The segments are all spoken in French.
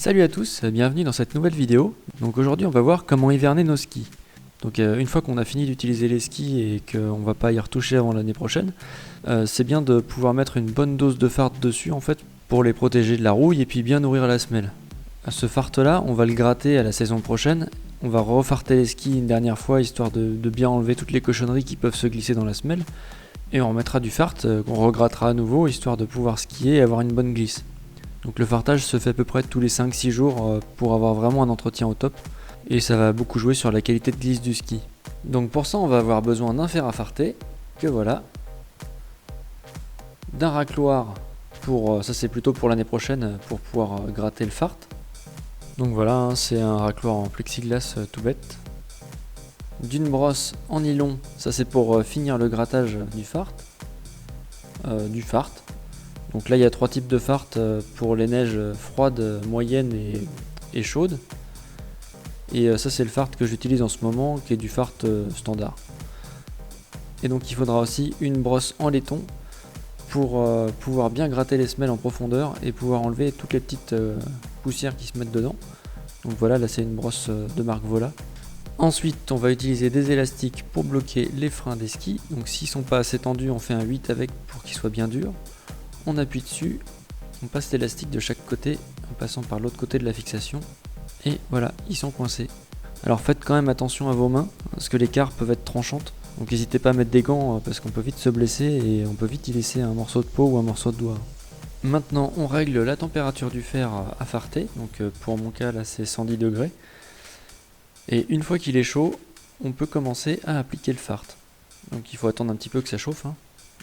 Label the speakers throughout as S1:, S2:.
S1: Salut à tous, bienvenue dans cette nouvelle vidéo. Donc aujourd'hui on va voir comment hiverner nos skis. Donc une fois qu'on a fini d'utiliser les skis et qu'on va pas y retoucher avant l'année prochaine, c'est bien de pouvoir mettre une bonne dose de fard dessus en fait pour les protéger de la rouille et puis bien nourrir la semelle. Ce fard là on va le gratter à la saison prochaine. On va refarter les skis une dernière fois histoire de bien enlever toutes les cochonneries qui peuvent se glisser dans la semelle. Et on remettra du fard qu'on regrattera à nouveau histoire de pouvoir skier et avoir une bonne glisse. Donc le fartage se fait à peu près tous les 5-6 jours pour avoir vraiment un entretien au top. Et ça va beaucoup jouer sur la qualité de glisse du ski. Donc pour ça on va avoir besoin d'un fer à farter, que voilà. D'un racloir, ça c'est plutôt pour l'année prochaine pour pouvoir gratter le fard. Donc voilà, c'est un racloir en plexiglas tout bête. D'une brosse en nylon, ça c'est pour finir le grattage du fard. Donc là il y a 3 types de fard pour les neiges froides, moyennes et chaudes. Et ça c'est le fard que j'utilise en ce moment, qui est du fard standard. Et donc il faudra aussi une brosse en laiton pour pouvoir bien gratter les semelles en profondeur et pouvoir enlever toutes les petites poussières qui se mettent dedans. Donc voilà, là c'est une brosse de marque Vola. Ensuite on va utiliser des élastiques pour bloquer les freins des skis. Donc s'ils sont pas assez tendus, on fait un 8 avec pour qu'ils soient bien durs. On appuie dessus, on passe l'élastique de chaque côté en passant par l'autre côté de la fixation. Et voilà, ils sont coincés. Alors faites quand même attention à vos mains, parce que les carres peuvent être tranchantes. Donc n'hésitez pas à mettre des gants, parce qu'on peut vite se blesser et on peut vite y laisser un morceau de peau ou un morceau de doigt. Maintenant on règle la température du fer à farter, donc pour mon cas là c'est 110 degrés. Et une fois qu'il est chaud, on peut commencer à appliquer le fard. Donc il faut attendre un petit peu que ça chauffe, hein.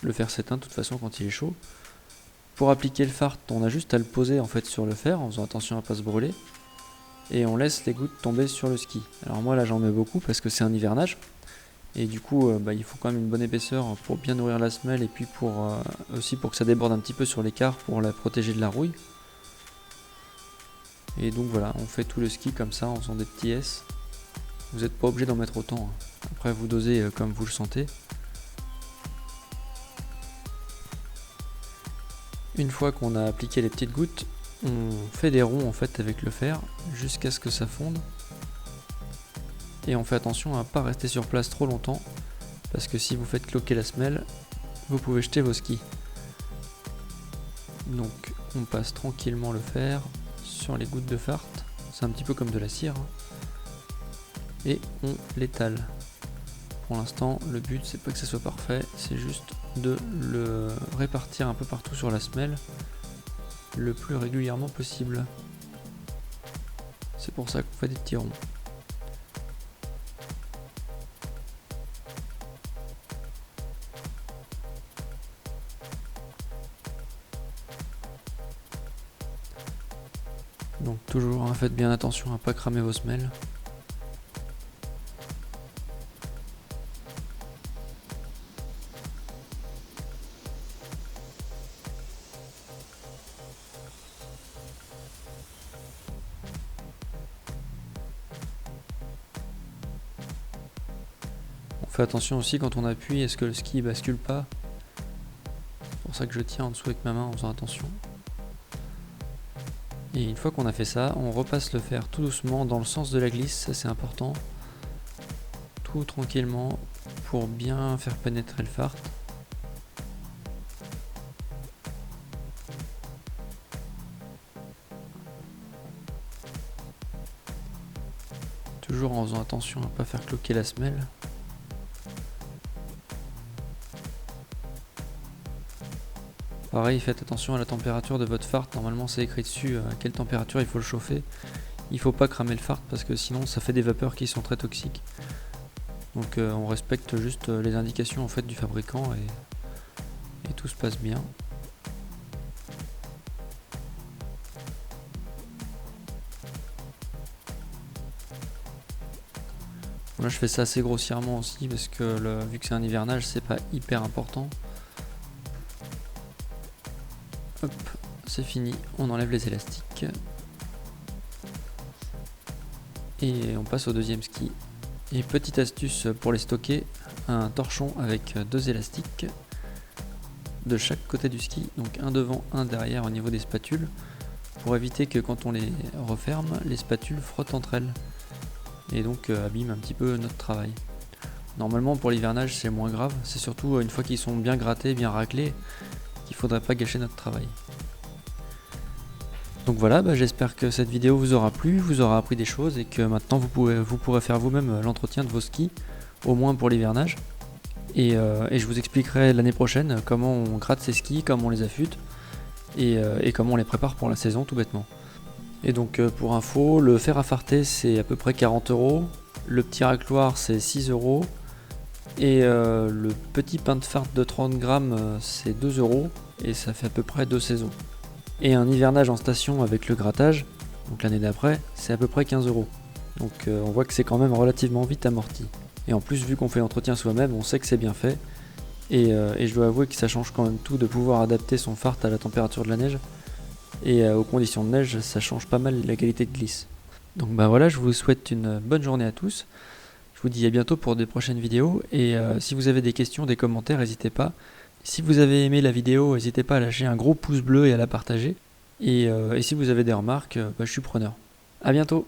S1: Le fer s'éteint de toute façon quand il est chaud. Pour appliquer le fard, on a juste à le poser en fait sur le fer en faisant attention à ne pas se brûler. Et on laisse les gouttes tomber sur le ski. Alors moi là j'en mets beaucoup parce que c'est un hivernage. Et du coup il faut quand même une bonne épaisseur pour bien nourrir la semelle et puis aussi pour que ça déborde un petit peu sur l'écart pour la protéger de la rouille. Et donc voilà, on fait tout le ski comme ça en faisant des petits S. Vous n'êtes pas obligé d'en mettre autant, hein. Après vous dosez comme vous le sentez. Une fois qu'on a appliqué les petites gouttes, on fait des ronds en fait avec le fer jusqu'à ce que ça fonde. Et on fait attention à ne pas rester sur place trop longtemps, parce que si vous faites cloquer la semelle, vous pouvez jeter vos skis. Donc on passe tranquillement le fer sur les gouttes de fard, c'est un petit peu comme de la cire, hein. Et on l'étale. Pour l'instant le but c'est pas que ça soit parfait, c'est juste de le répartir un peu partout sur la semelle le plus régulièrement possible. C'est pour ça qu'on fait des petits ronds. Donc toujours, hein, faites bien attention à pas cramer vos semelles. On fait attention aussi quand on appuie, est-ce que le ski bascule pas. C'est pour ça que je tiens en dessous avec ma main en faisant attention. Et une fois qu'on a fait ça, on repasse le fer tout doucement dans le sens de la glisse, ça c'est important. Tout tranquillement pour bien faire pénétrer le fard. Toujours en faisant attention à ne pas faire cloquer la semelle. Pareil, faites attention à la température de votre fard. Normalement c'est écrit dessus à quelle température il faut le chauffer. Il faut pas cramer le fard parce que sinon ça fait des vapeurs qui sont très toxiques. Donc on respecte juste les indications en fait du fabricant et tout se passe bien. Là je fais ça assez grossièrement aussi parce que vu que c'est un hivernage c'est pas hyper important. Hop, c'est fini, on enlève les élastiques. Et on passe au deuxième ski. Et petite astuce pour les stocker, un torchon avec 2 élastiques de chaque côté du ski, donc un devant, un derrière au niveau des spatules. pour éviter que quand on les referme, les spatules frottent entre elles et donc abîment un petit peu notre travail. Normalement pour l'hivernage c'est moins grave, c'est surtout une fois qu'ils sont bien grattés, bien raclés, qu'il faudrait pas gâcher notre travail. Donc voilà, j'espère que cette vidéo vous aura plu, vous aura appris des choses et que maintenant vous pourrez faire vous-même l'entretien de vos skis, au moins pour l'hivernage. Et je vous expliquerai l'année prochaine comment on gratte ses skis, comment on les affûte et comment on les prépare pour la saison tout bêtement. Et donc pour info, le fer à farter c'est à peu près 40 €, le petit racloir c'est 6 € et le petit pain de farde de 30 grammes c'est 2 € et ça fait à peu près 2 saisons. Et un hivernage en station avec le grattage, donc l'année d'après, c'est à peu près 15 €. Donc on voit que c'est quand même relativement vite amorti. Et en plus, vu qu'on fait l'entretien soi-même, on sait que c'est bien fait. Et je dois avouer que ça change quand même tout de pouvoir adapter son fart à la température de la neige. Et aux conditions de neige, ça change pas mal la qualité de glisse. Donc voilà, je vous souhaite une bonne journée à tous. Je vous dis à bientôt pour de prochaines vidéos. Et si vous avez des questions, des commentaires, n'hésitez pas. Si vous avez aimé la vidéo, n'hésitez pas à lâcher un gros pouce bleu et à la partager. Et si vous avez des remarques, je suis preneur. A bientôt!